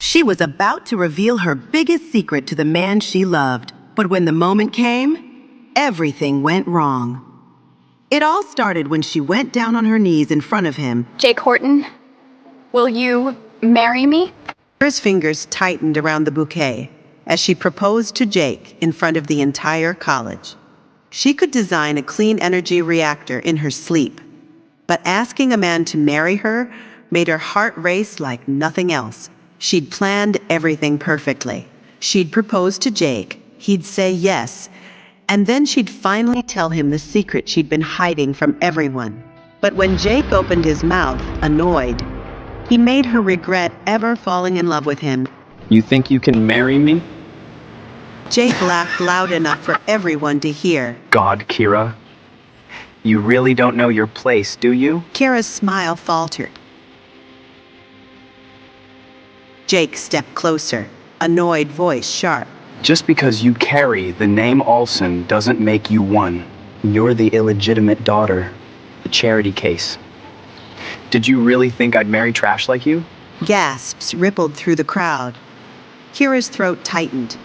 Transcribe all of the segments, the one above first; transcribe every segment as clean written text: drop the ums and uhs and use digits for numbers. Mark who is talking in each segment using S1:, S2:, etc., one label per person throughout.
S1: She was about to reveal her biggest secret to the man she loved, but when the moment came, everything went wrong. It all started when she went down on her knees in front of him.
S2: Jake Horton, will you marry me?
S1: Her fingers tightened around the bouquet as she proposed to Jake in front of the entire college. She could design a clean energy reactor in her sleep, but asking a man to marry her made her heart race like nothing else. She'd planned everything perfectly. She'd propose to Jake, he'd say yes, and then she'd finally tell him the secret she'd been hiding from everyone. But when Jake opened his mouth, annoyed, he made her regret ever falling in love with him.
S3: You think you can marry me?
S1: Jake laughed loud enough for everyone to hear.
S3: God, Kira. You really don't know your place, do you?
S1: Kira's smile faltered. Jake stepped closer, annoyed voice sharp.
S3: Just because you carry the name Olsen doesn't make you one. You're the illegitimate daughter. The charity case. Did you really think I'd marry trash like you?
S1: Gasps rippled through the crowd. Kira's throat tightened.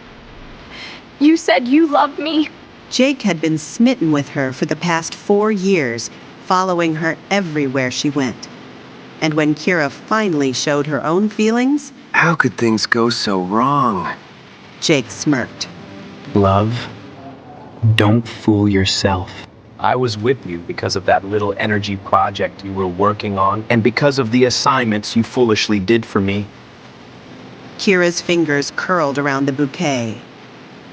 S2: You said you loved me.
S1: Jake had been smitten with her for the past 4 years, following her everywhere she went. And when Kira finally showed her own feelings,
S4: How could things go so wrong?
S1: Jake smirked.
S3: Love, don't fool yourself. I was with you because of that little energy project you were working on, and because of the assignments you foolishly did for me.
S1: Kira's fingers curled around the bouquet.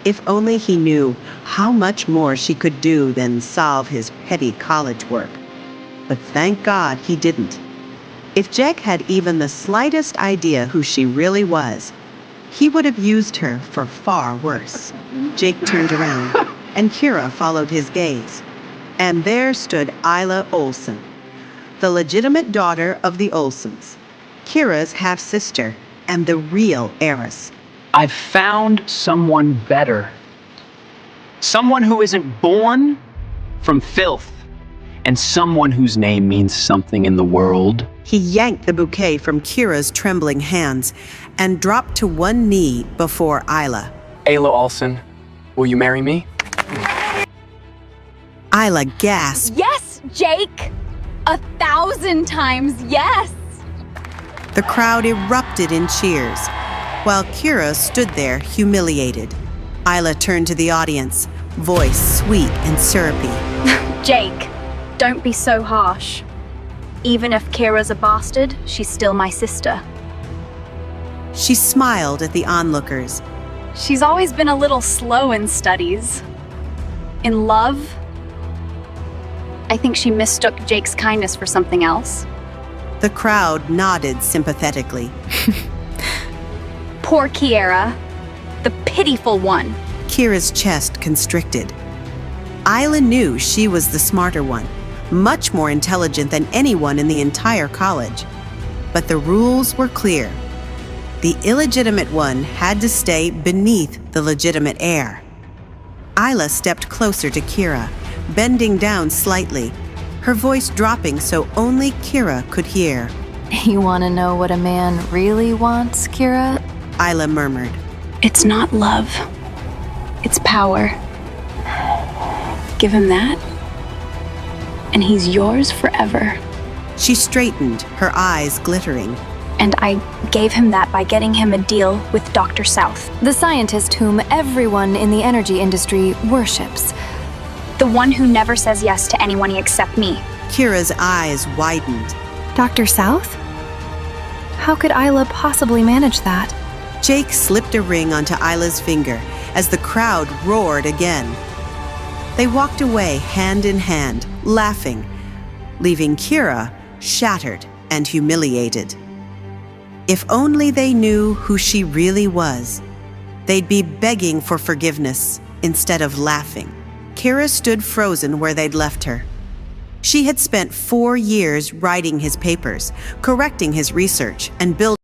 S1: If only he knew how much more she could do than solve his petty college work. But thank God he didn't. If Jake had even the slightest idea who she really was, he would have used her for far worse. Jake turned around, and Kira followed his gaze. And there stood Isla Olsen, the legitimate daughter of the Olsens, Kira's half-sister and the real heiress.
S3: I've found someone better. Someone who isn't born from filth, and someone whose name means something in the world.
S1: He yanked the bouquet from Kira's trembling hands and dropped to one knee before Isla.
S3: Ayla Olsen, will you marry me?
S1: Isla gasped.
S2: Yes, Jake! 1,000 times yes!
S1: The crowd erupted in cheers, while Kira stood there humiliated. Isla turned to the audience, voice sweet and syrupy.
S2: Jake, don't be so harsh. Even if Kira's a bastard, she's still my sister.
S1: She smiled at the onlookers.
S2: She's always been a little slow in studies. In love, I think she mistook Jake's kindness for something else.
S1: The crowd nodded sympathetically.
S2: Poor Kiera, the pitiful one.
S1: Kira's chest constricted. Isla knew she was the smarter one, much more intelligent than anyone in the entire college. But the rules were clear. The illegitimate one had to stay beneath the legitimate heir. Isla stepped closer to Kira, bending down slightly, her voice dropping so only Kira could hear.
S5: You want to know what a man really wants, Kira?
S1: Isla murmured.
S2: It's not love. It's power. Give him that, and he's yours forever.
S1: She straightened, her eyes glittering.
S2: And I gave him that by getting him a deal with Dr. South.
S5: The scientist whom everyone in the energy industry worships.
S2: The one who never says yes to anyone except me.
S1: Kira's eyes widened.
S5: Dr. South? How could Isla possibly manage that?
S1: Jake slipped a ring onto Isla's finger as the crowd roared again. They walked away hand in hand, laughing, leaving Kira shattered and humiliated. If only they knew who she really was, they'd be begging for forgiveness instead of laughing. Kira stood frozen where they'd left her. She had spent 4 years writing his papers, correcting his research, and building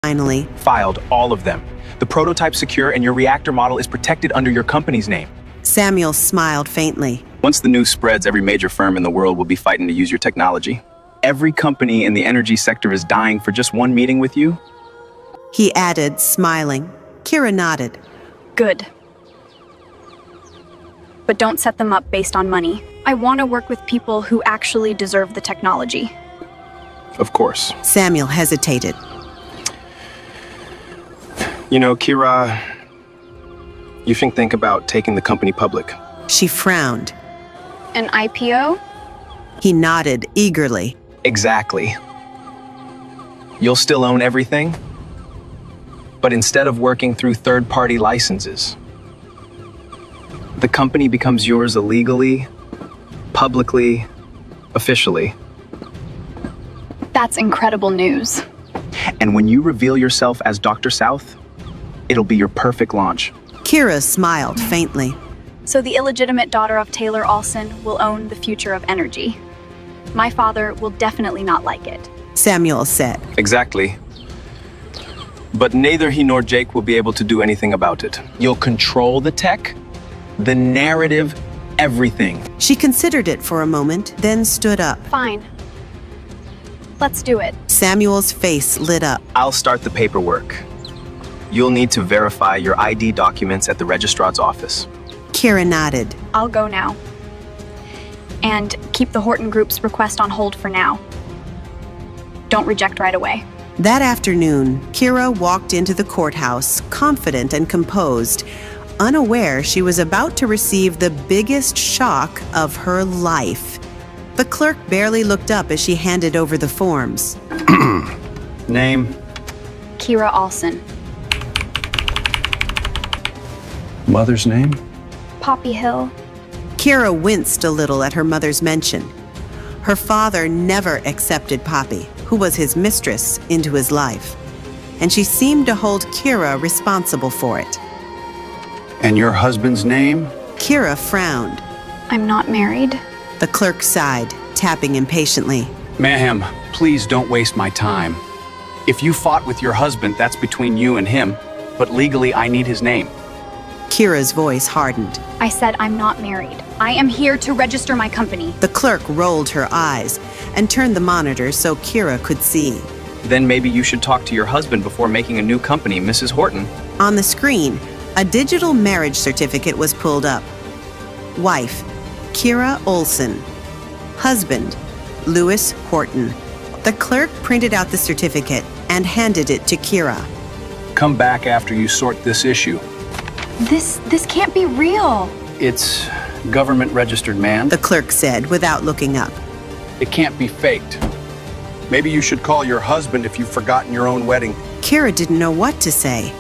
S1: Finally,
S3: Filed all of them. The prototype's secure and your reactor model is protected under your company's name.
S1: Samuel smiled faintly.
S3: Once the news spreads, every major firm in the world will be fighting to use your technology. Every company in the energy sector is dying for just one meeting with you.
S1: He added, smiling. Kira nodded.
S2: Good. But don't set them up based on money. I want to work with people who actually deserve the technology.
S3: Of course.
S1: Samuel hesitated.
S3: You know, Kira, you should think about taking the company public.
S1: She frowned.
S2: An IPO?
S1: He nodded eagerly.
S3: Exactly. You'll still own everything, but instead of working through third-party licenses, the company becomes yours illegally, publicly, officially.
S2: That's incredible news.
S3: And when you reveal yourself as Dr. South, it'll be your perfect launch.
S1: Kira smiled faintly.
S2: So the illegitimate daughter of Taylor Olson will own the future of energy. My father will definitely not like it.
S1: Samuel said.
S3: Exactly. But neither he nor Jake will be able to do anything about it. You'll control the tech, the narrative, everything.
S1: She considered it for a moment, then stood up.
S2: Fine. Let's do it.
S1: Samuel's face lit up.
S3: I'll start the paperwork. You'll need to verify your ID documents at the registrar's office.
S1: Kira nodded.
S2: I'll go now. And keep the Horton Group's request on hold for now. Don't reject right away.
S1: That afternoon, Kira walked into the courthouse, confident and composed, unaware she was about to receive the biggest shock of her life. The clerk barely looked up as she handed over the forms.
S6: Name?
S2: Kira Olson.
S6: Mother's name?
S2: Poppy Hill.
S1: Kira winced a little at her mother's mention. Her father never accepted Poppy, who was his mistress, into his life, and she seemed to hold Kira responsible for it.
S6: And your husband's name?
S1: Kira frowned.
S2: I'm not married.
S1: The clerk sighed, tapping impatiently.
S6: Ma'am, please don't waste my time. If you fought with your husband, that's between you and him, but legally I need his name.
S1: Kira's voice hardened.
S2: I said I'm not married. I am here to register my company.
S1: The clerk rolled her eyes and turned the monitor so Kira could see.
S3: Then maybe you should talk to your husband before making a new company, Mrs. Horton.
S1: On the screen, a digital marriage certificate was pulled up. Wife, Kira Olson. Husband, Lewis Horton. The clerk printed out the certificate and handed it to Kira.
S6: Come back after you sort this issue.
S2: This can't be real.
S6: It's government registered, man.
S1: The clerk said without looking up.
S6: It can't be faked. Maybe you should call your husband if you've forgotten your own wedding.
S1: Kira didn't know what to say.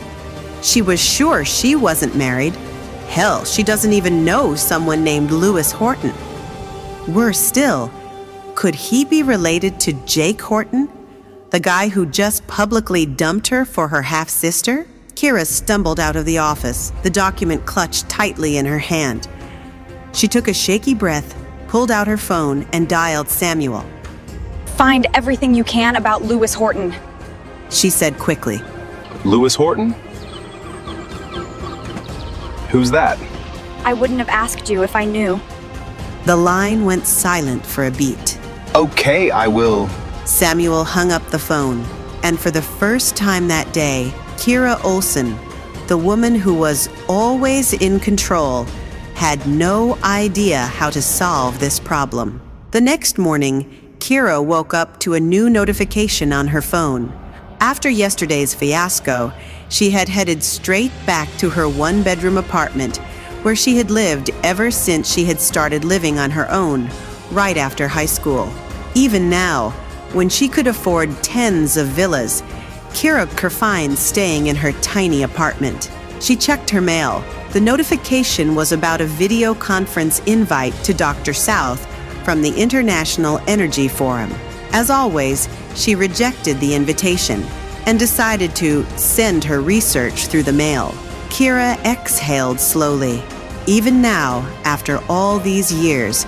S1: She was sure she wasn't married. Hell, she doesn't even know someone named Lewis Horton. Worse still, could he be related to Jake Horton, the guy who just publicly dumped her for her half-sister? Kira stumbled out of the office, the document clutched tightly in her hand. She took a shaky breath, pulled out her phone, and dialed Samuel.
S2: Find everything you can about Lewis Horton.
S1: She said quickly.
S3: Lewis Horton? Who's that?
S2: I wouldn't have asked you if I knew.
S1: The line went silent for a beat.
S3: Okay, I will.
S1: Samuel hung up the phone, and for the first time that day, Kira Olson, the woman who was always in control, had no idea how to solve this problem. The next morning, Kira woke up to a new notification on her phone. After yesterday's fiasco, she had headed straight back to her one-bedroom apartment where she had lived ever since she had started living on her own, right after high school. Even now, when she could afford tens of villas, Kira preferred staying in her tiny apartment. She checked her mail. The notification was about a video conference invite to Dr. South from the International Energy Forum. As always, she rejected the invitation and decided to send her research through the mail. Kira exhaled slowly. Even now, after all these years,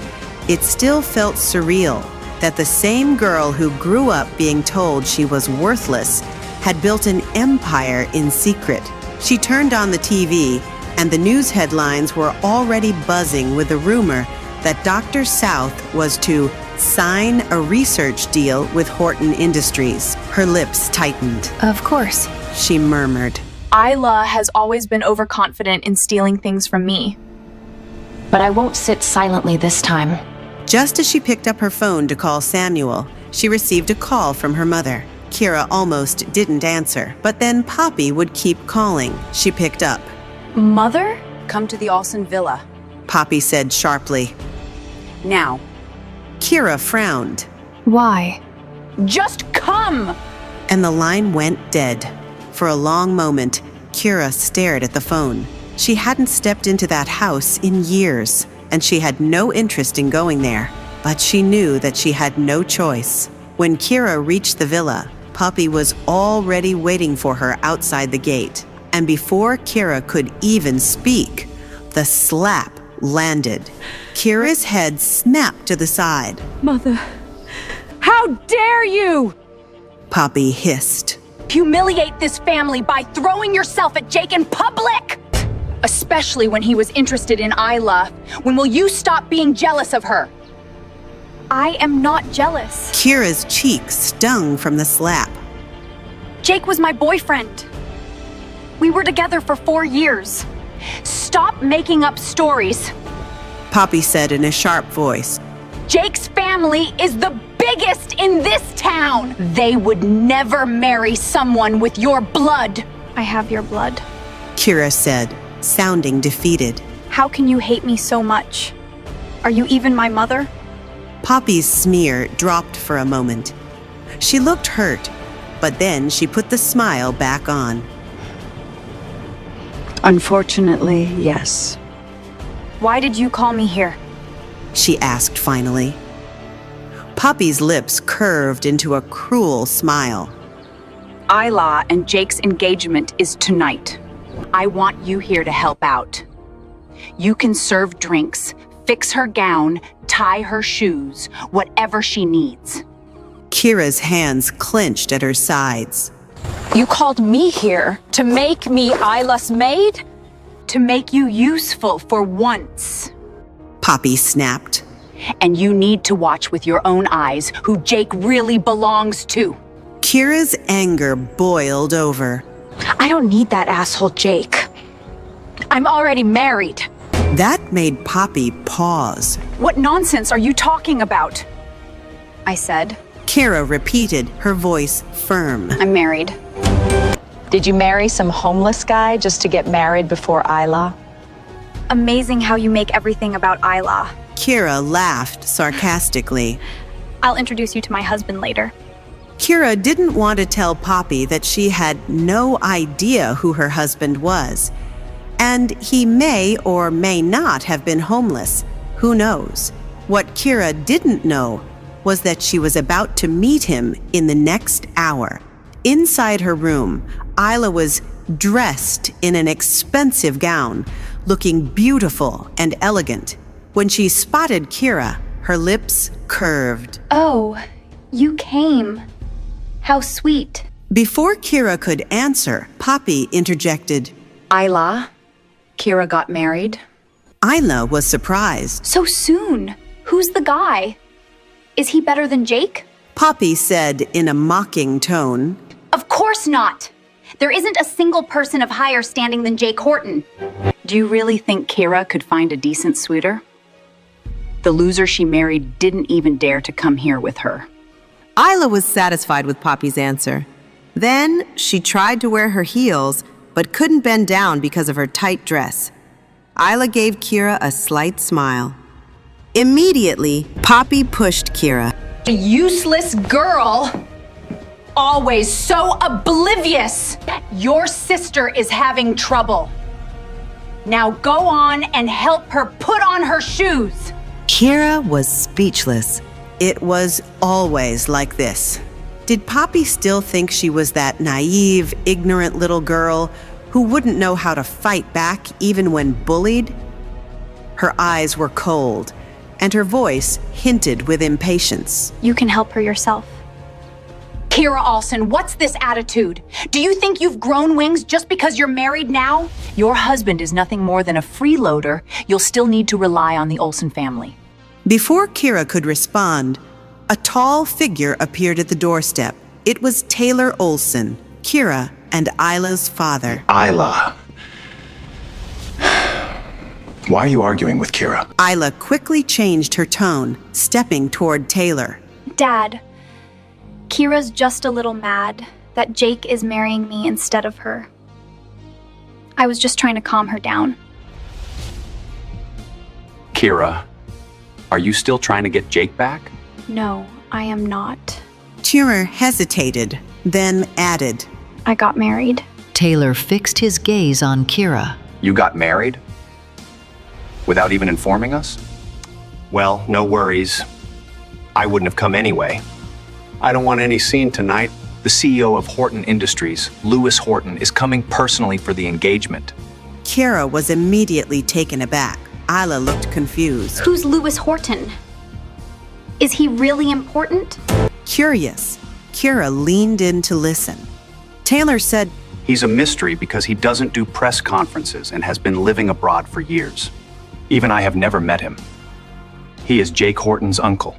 S1: it still felt surreal that the same girl who grew up being told she was worthless had built an empire in secret. She turned on the TV, and the news headlines were already buzzing with the rumor that Dr. South was to sign a research deal with Horton Industries. Her lips tightened.
S5: Of course.
S1: She murmured.
S7: Isla has always been overconfident in stealing things from me.
S8: But I won't sit silently this time.
S1: Just as she picked up her phone to call Samuel, she received a call from her mother. Kira almost didn't answer, but then Poppy would keep calling. She picked up.
S2: Mother?
S9: Come to the Olsen Villa.
S1: Poppy said sharply.
S9: Now.
S1: Kira frowned.
S5: Why?
S2: Just come!
S1: And the line went dead. For a long moment, Kira stared at the phone. She hadn't stepped into that house in years, and she had no interest in going there. But she knew that she had no choice. When Kira reached the villa, Poppy was already waiting for her outside the gate. And before Kira could even speak, the slap landed. Kira's head snapped to the side.
S2: Mother, how dare you!
S1: Poppy hissed.
S2: Humiliate this family by throwing yourself at Jake in public! Especially when he was interested in Isla. When will you stop being jealous of her? I am not jealous.
S1: Kira's cheeks stung from the slap.
S2: Jake was my boyfriend. We were together for 4 years. Stop making up stories.
S1: Poppy said in a sharp voice.
S2: Jake's family is the biggest in this town. They would never marry someone with your blood. I have your blood.
S1: Kira said, sounding defeated.
S2: How can you hate me so much? Are you even my mother?
S1: Poppy's smear dropped for a moment. She looked hurt, but then she put the smile back on.
S9: Unfortunately, yes.
S2: Why did you call me here?
S1: She asked finally. Poppy's lips curved into a cruel smile.
S9: Isla and Jake's engagement is tonight. I want you here to help out. You can serve drinks, fix her gown, tie her shoes, whatever she needs.
S1: Kira's hands clenched at her sides.
S9: You called me here to make me Isla's maid? To make you useful for once.
S1: Poppy snapped.
S9: And you need to watch with your own eyes who Jake really belongs to.
S1: Kira's anger boiled over.
S8: I don't need that asshole Jake. I'm already married.
S1: That made Poppy pause.
S9: What nonsense are you talking about?
S2: I said.
S1: Kira repeated, her voice firm.
S2: I'm married.
S10: Did you marry some homeless guy just to get married before Isla?
S2: Amazing how you make everything about Isla.
S1: Kira laughed sarcastically.
S2: I'll introduce you to my husband later.
S1: Kira didn't want to tell Poppy that she had no idea who her husband was. And he may or may not have been homeless. Who knows? What Kira didn't know was that she was about to meet him in the next hour. Inside her room, Isla was dressed in an expensive gown, looking beautiful and elegant. When she spotted Kira, her lips curved.
S2: Oh, you came. How sweet.
S1: Before Kira could answer, Poppy interjected.
S9: Isla, Kira got married.
S1: Isla was surprised.
S2: So soon. Who's the guy? Is he better than Jake?
S1: Poppy said in a mocking tone.
S2: Of course not. There isn't a single person of higher standing than Jake Horton.
S9: Do you really think Kira could find a decent suitor? The loser she married didn't even dare to come here with her.
S11: Isla was satisfied with Poppy's answer. Then she tried to wear her heels, but couldn't bend down because of her tight dress. Isla gave Kira a slight smile. Immediately, Poppy pushed Kira.
S2: A useless girl. Always so oblivious. Your sister is having trouble. Now go on and help her put on her shoes.
S11: Kira was speechless.
S1: It was always like this. Did Poppy still think she was that naive, ignorant little girl who wouldn't know how to fight back even when bullied? Her eyes were cold, and her voice hinted with impatience.
S2: You can help her yourself. Kira Olsen, what's this attitude? Do you think you've grown wings just because you're married now? Your husband is nothing more than a freeloader. You'll still need to rely on the Olsen family.
S1: Before Kira could respond, a tall figure appeared at the doorstep. It was Taylor Olsen, Kira and Isla's father.
S12: Isla. Why are you arguing with Kira?
S1: Isla quickly changed her tone, stepping toward Taylor.
S5: Dad, Kira's just a little mad that Jake is marrying me instead of her. I was just trying to calm her down.
S6: Kira, are you still trying to get Jake back?
S5: No, I am not.
S1: Kira hesitated, then added,
S5: I got married.
S13: Taylor fixed his gaze on Kira.
S6: You got married? Without even informing us?
S3: Well, no worries. I wouldn't have come anyway.
S6: I don't want any scene tonight. The CEO of Horton Industries, Lewis Horton, is coming personally for the engagement.
S1: Kira was immediately taken aback. Isla looked confused.
S5: Who's Lewis Horton? Is he really important?
S1: Curious, Kira leaned in to listen. Taylor said,
S6: He's a mystery because he doesn't do press conferences and has been living abroad for years. Even I have never met him. He is Jake Horton's uncle.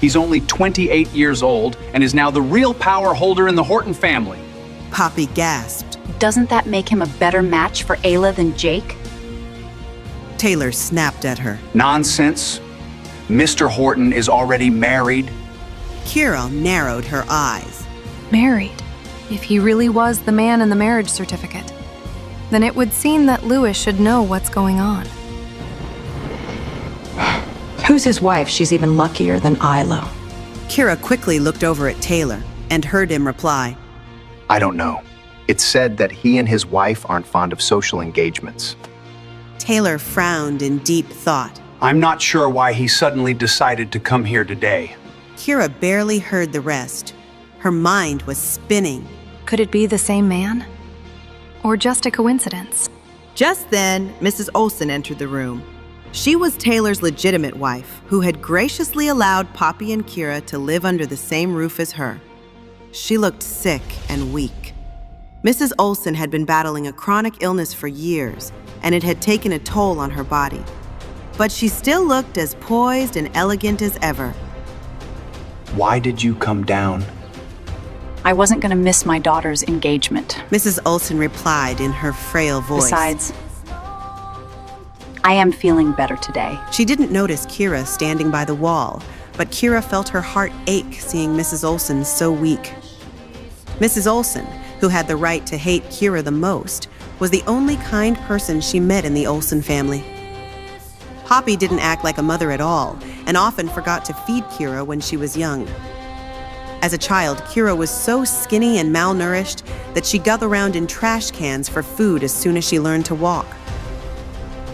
S6: He's only 28 years old and is now the real power holder in the Horton family.
S1: Poppy gasped.
S2: Doesn't that make him a better match for Ayla than Jake?
S1: Taylor snapped at her.
S6: Nonsense. Mr. Horton is already married.
S1: Kira narrowed her eyes.
S5: Married? If he really was the man in the marriage certificate, then it would seem that Lewis should know what's going on.
S10: Who's his wife? She's even luckier than Isla.
S1: Kira quickly looked over at Taylor and heard him reply,
S3: I don't know. It's said that he and his wife aren't fond of social engagements.
S1: Taylor frowned in deep thought.
S6: I'm not sure why he suddenly decided to come here today.
S1: Kira barely heard the rest. Her mind was spinning.
S5: Could it be the same man? Or just a coincidence?
S11: Just then, Mrs. Olsen entered the room. She was Taylor's legitimate wife, who had graciously allowed Poppy and Kira to live under the same roof as her. She looked sick and weak. Mrs. Olsen had been battling a chronic illness for years, and it had taken a toll on her body. But she still looked as poised and elegant as ever.
S3: Why did you come down?
S2: I wasn't going to miss my daughter's engagement.
S1: Mrs. Olsen replied in her frail voice.
S2: Besides, I am feeling better today.
S1: She didn't notice Kira standing by the wall, but Kira felt her heart ache seeing Mrs. Olsen so weak. Mrs. Olsen, who had the right to hate Kira the most, was the only kind person she met in the Olsen family. Poppy didn't act like a mother at all, and often forgot to feed Kira when she was young. As a child, Kira was so skinny and malnourished that she dug around in trash cans for food as soon as she learned to walk.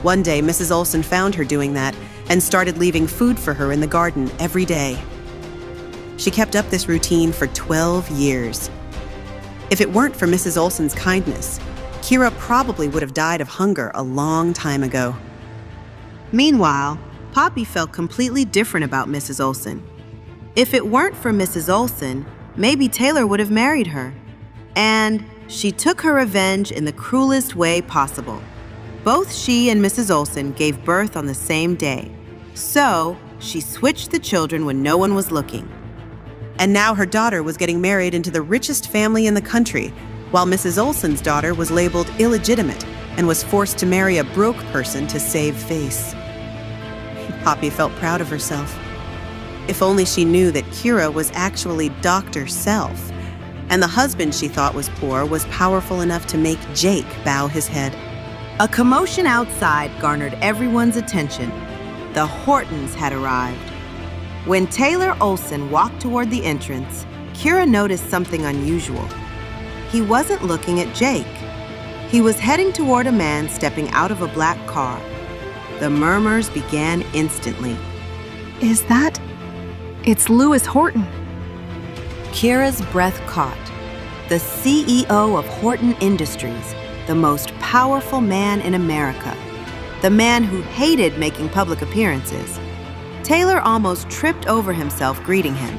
S1: One day, Mrs. Olsen found her doing that and started leaving food for her in the garden every day. She kept up this routine for 12 years. If it weren't for Mrs. Olsen's kindness, Kira probably would have died of hunger a long time ago. Meanwhile, Poppy felt completely different about Mrs. Olsen. If it weren't for Mrs. Olsen, maybe Taylor would have married her. And she took her revenge in the cruelest way possible. Both she and Mrs. Olsen gave birth on the same day. So, she switched the children when no one was looking. And now her daughter was getting married into the richest family in the country, while Mrs. Olsen's daughter was labeled illegitimate and was forced to marry a broke person to save face. Poppy felt proud of herself. If only she knew that Kira was actually Dr. Self, and the husband she thought was poor was powerful enough to make Jake bow his head. A commotion outside garnered everyone's attention. The Hortons had arrived. When Taylor Olsen walked toward the entrance, Kira noticed something unusual. He wasn't looking at Jake. He was heading toward a man stepping out of a black car. The murmurs began instantly.
S5: Is that? It's Lewis Horton.
S11: Kira's breath caught. The CEO of Horton Industries, the most powerful man in America, the man who hated making public appearances. Taylor almost tripped over himself greeting him.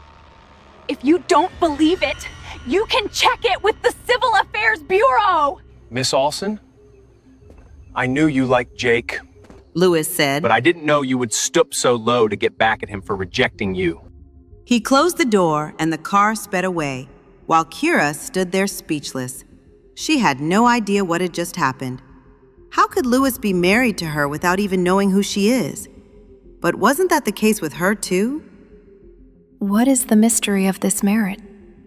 S2: If you don't believe it, you can check it with the Civil Affairs Bureau!
S6: Miss Olson, I knew you liked Jake,
S11: Lewis said.
S6: but I didn't know you would stoop so low to get back at him for rejecting you.
S11: He closed the door and the car sped away, while Kira stood there speechless. She had no idea what had just happened. How could Lewis be married to her without even knowing who she is? But wasn't that the case with her too?
S5: What is the mystery of this marriage?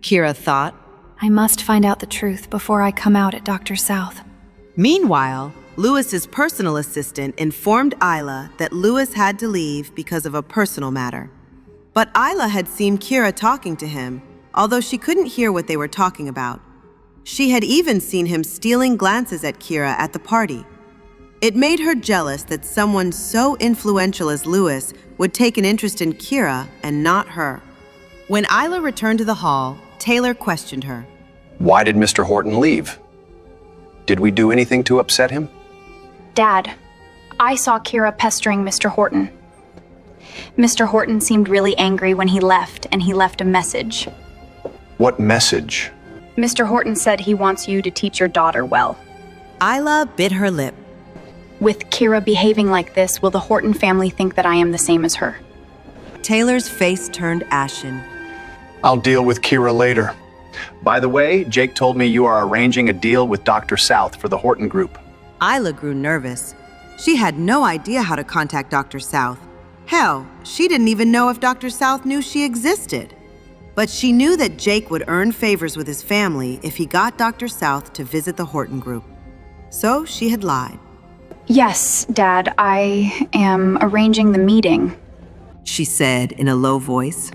S11: Kira thought.
S5: I must find out the truth before I come out at Dr. South.
S11: Meanwhile, Lewis's personal assistant informed Isla that Lewis had to leave because of a personal matter. But Isla had seen Kira talking to him, although she couldn't hear what they were talking about. She had even seen him stealing glances at Kira at the party. It made her jealous that someone so influential as Lewis would take an interest in Kira and not her. When Isla returned to the hall, Taylor questioned her.
S6: Why did Mr. Horton leave? Did we do anything to upset him?
S5: Dad, I saw Kira pestering Mr. Horton. Mr. Horton seemed really angry when he left, and he left a message.
S6: What message?
S5: Mr. Horton said he wants you to teach your daughter well.
S11: Isla bit her lip.
S5: With Kira behaving like this, will the Horton family think that I am the same as her?
S11: Taylor's face turned ashen.
S6: I'll deal with Kira later. By the way, Jake told me you are arranging a deal with Dr. South for the Horton Group.
S11: Isla grew nervous. She had no idea how to contact Dr. South. Hell, she didn't even know if Dr. South knew she existed. But she knew that Jake would earn favors with his family if he got Dr. South to visit the Horton Group. So she had lied.
S5: Yes, Dad, I am arranging the meeting,
S11: she said in a low voice.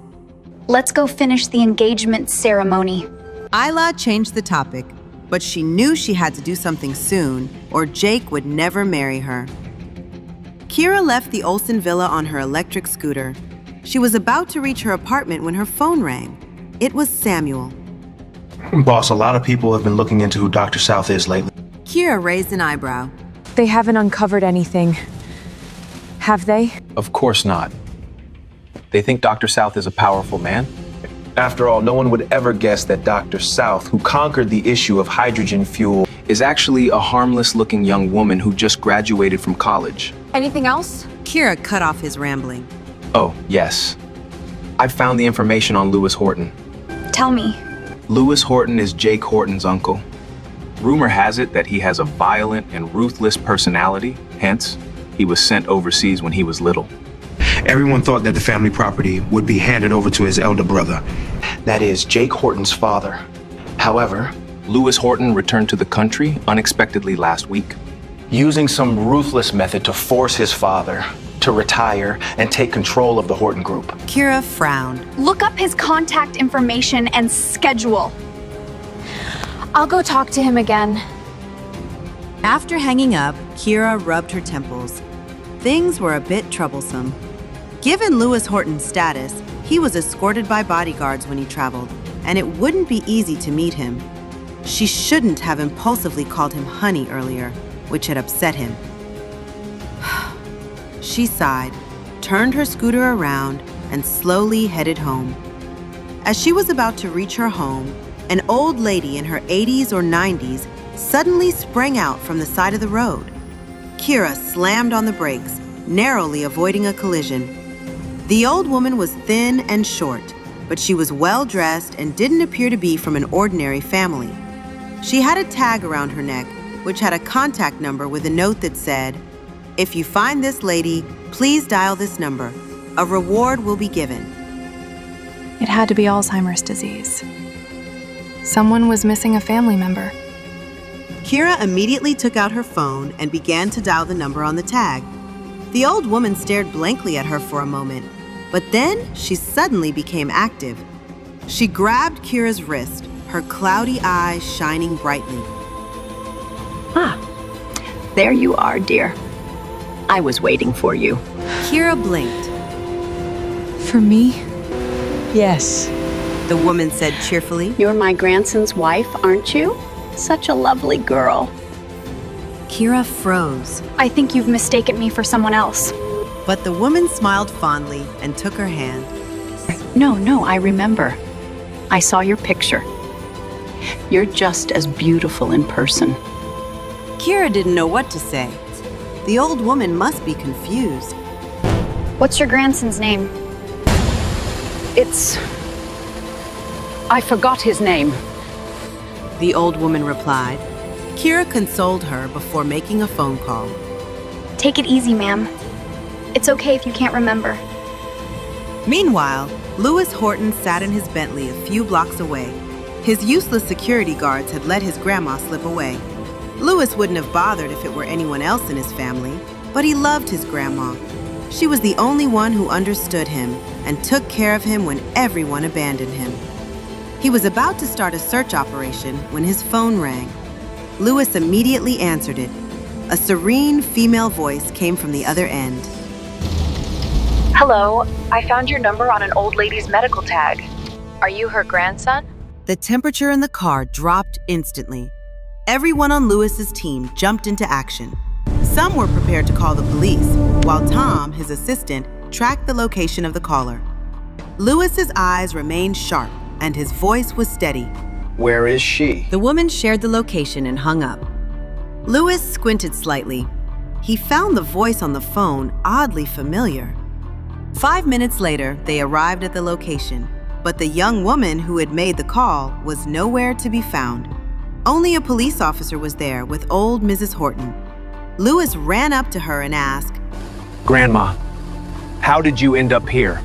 S5: Let's go finish the engagement ceremony.
S11: Isla changed the topic, but she knew she had to do something soon, or Jake would never marry her. Kira left the Olsen villa on her electric scooter. She was about to reach her apartment when her phone rang. It was Samuel.
S12: Boss, a lot of people have been looking into who Dr. South is lately.
S11: Kira raised an eyebrow.
S14: They haven't uncovered anything. Have they?
S6: Of course not. They think Dr. South is a powerful man.
S12: After all, no one would ever guess that Dr. South, who conquered the issue of hydrogen fuel,
S6: is actually a harmless-looking young woman who just graduated from college.
S14: Anything else?
S11: Kira cut off his rambling.
S6: Oh, yes. I've found the information on Lewis Horton.
S5: Tell me.
S6: Lewis Horton is Jake Horton's uncle. Rumor has it that he has a violent and ruthless personality, hence, he was sent overseas when he was little.
S12: Everyone thought that the family property would be handed over to his elder brother. That is, Jake Horton's father. However,
S6: Lewis Horton returned to the country unexpectedly last week,
S12: using some ruthless method to force his father to retire and take control of the Horton Group.
S11: Kira frowned.
S5: Look up his contact information and schedule.
S14: I'll go talk to him again.
S11: After hanging up, Kira rubbed her temples. Things were a bit troublesome. Given Lewis Horton's status, he was escorted by bodyguards when he traveled, and it wouldn't be easy to meet him. She shouldn't have impulsively called him honey earlier, which had upset him. She sighed, turned her scooter around, and slowly headed home. As she was about to reach her home, an old lady in her 80s or 90s suddenly sprang out from the side of the road. Kira slammed on the brakes, narrowly avoiding a collision. The old woman was thin and short, but she was well-dressed and didn't appear to be from an ordinary family. She had a tag around her neck, which had a contact number with a note that said, "If you find this lady, please dial this number. A reward will be given."
S7: It had to be Alzheimer's disease. Someone was missing a family member.
S11: Kira immediately took out her phone and began to dial the number on the tag. The old woman stared blankly at her for a moment, but then she suddenly became active. She grabbed Kira's wrist, her cloudy eyes shining brightly.
S9: Ah, there you are, dear. I was waiting for you.
S11: Kira blinked.
S7: For me?
S10: Yes,
S11: the woman said cheerfully.
S9: You're my grandson's wife, aren't you? Such a lovely girl.
S11: Kira froze.
S5: I think you've mistaken me for someone else.
S11: But the woman smiled fondly and took her hand.
S9: No, I remember. I saw your picture. You're just as beautiful in person.
S11: Kira didn't know what to say. The old woman must be confused.
S5: What's your grandson's name?
S9: I forgot his name.
S11: The old woman replied. Kira consoled her before making a phone call.
S5: Take it easy, ma'am. It's okay if you can't remember.
S11: Meanwhile, Lewis Horton sat in his Bentley a few blocks away. His useless security guards had let his grandma slip away. Lewis wouldn't have bothered if it were anyone else in his family, but he loved his grandma. She was the only one who understood him and took care of him when everyone abandoned him. He was about to start a search operation when his phone rang. Lewis immediately answered it. A serene female voice came from the other end.
S15: Hello, I found your number on an old lady's medical tag. Are you her grandson?
S11: The temperature in the car dropped instantly. Everyone on Lewis's team jumped into action. Some were prepared to call the police, while Tom, his assistant, tracked the location of the caller. Lewis's eyes remained sharp, and his voice was steady.
S3: Where is she?
S11: The woman shared the location and hung up. Lewis squinted slightly. He found the voice on the phone oddly familiar. 5 minutes later, they arrived at the location, but the young woman who had made the call was nowhere to be found. Only a police officer was there with old Mrs. Horton. Lewis ran up to her and asked,
S3: Grandma, how did you end up here?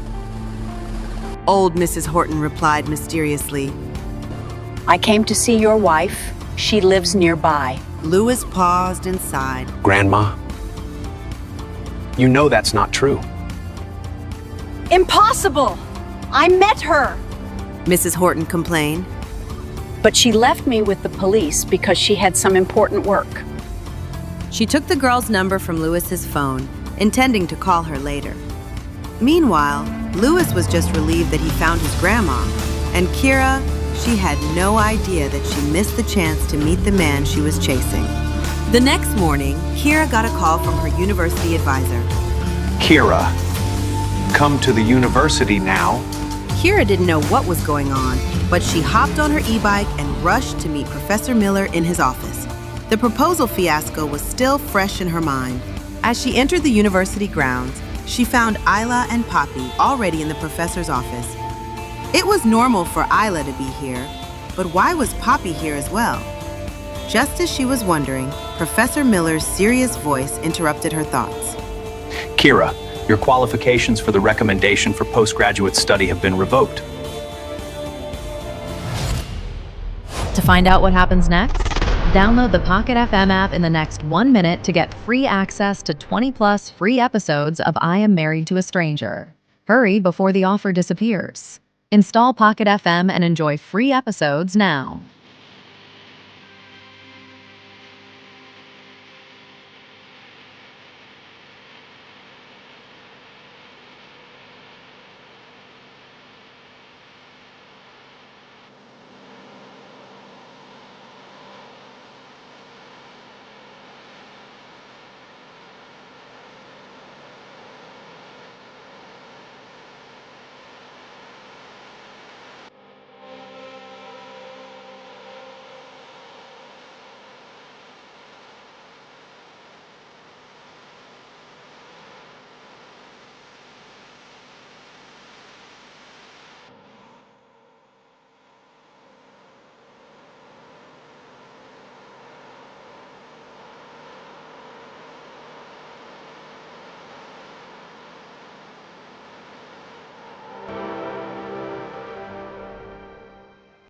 S11: Old Mrs. Horton replied mysteriously.
S9: I came to see your wife. She lives nearby.
S11: Lewis paused and sighed.
S3: Grandma, you know that's not true.
S2: Impossible! I met her!
S11: Mrs. Horton complained.
S9: But she left me with the police because she had some important work.
S11: She took the girl's number from Lewis's phone, intending to call her later. Meanwhile, Lewis was just relieved that he found his grandma, and Kira, she had no idea that she missed the chance to meet the man she was chasing. The next morning, Kira got a call from her university advisor.
S6: Kira, come to the university now.
S11: Kira didn't know what was going on, but she hopped on her e-bike and rushed to meet Professor Miller in his office. The proposal fiasco was still fresh in her mind. As she entered the university grounds, she found Isla and Poppy already in the professor's office. It was normal for Isla to be here, but why was Poppy here as well? Just as she was wondering, Professor Miller's serious voice interrupted her thoughts.
S6: Kira, your qualifications for the recommendation for postgraduate study have been revoked.
S16: To find out what happens next, download the Pocket FM app in the next 1 minute to get free access to 20+ free episodes of I Am Married to a Stranger. Hurry before the offer disappears. Install Pocket FM and enjoy free episodes now.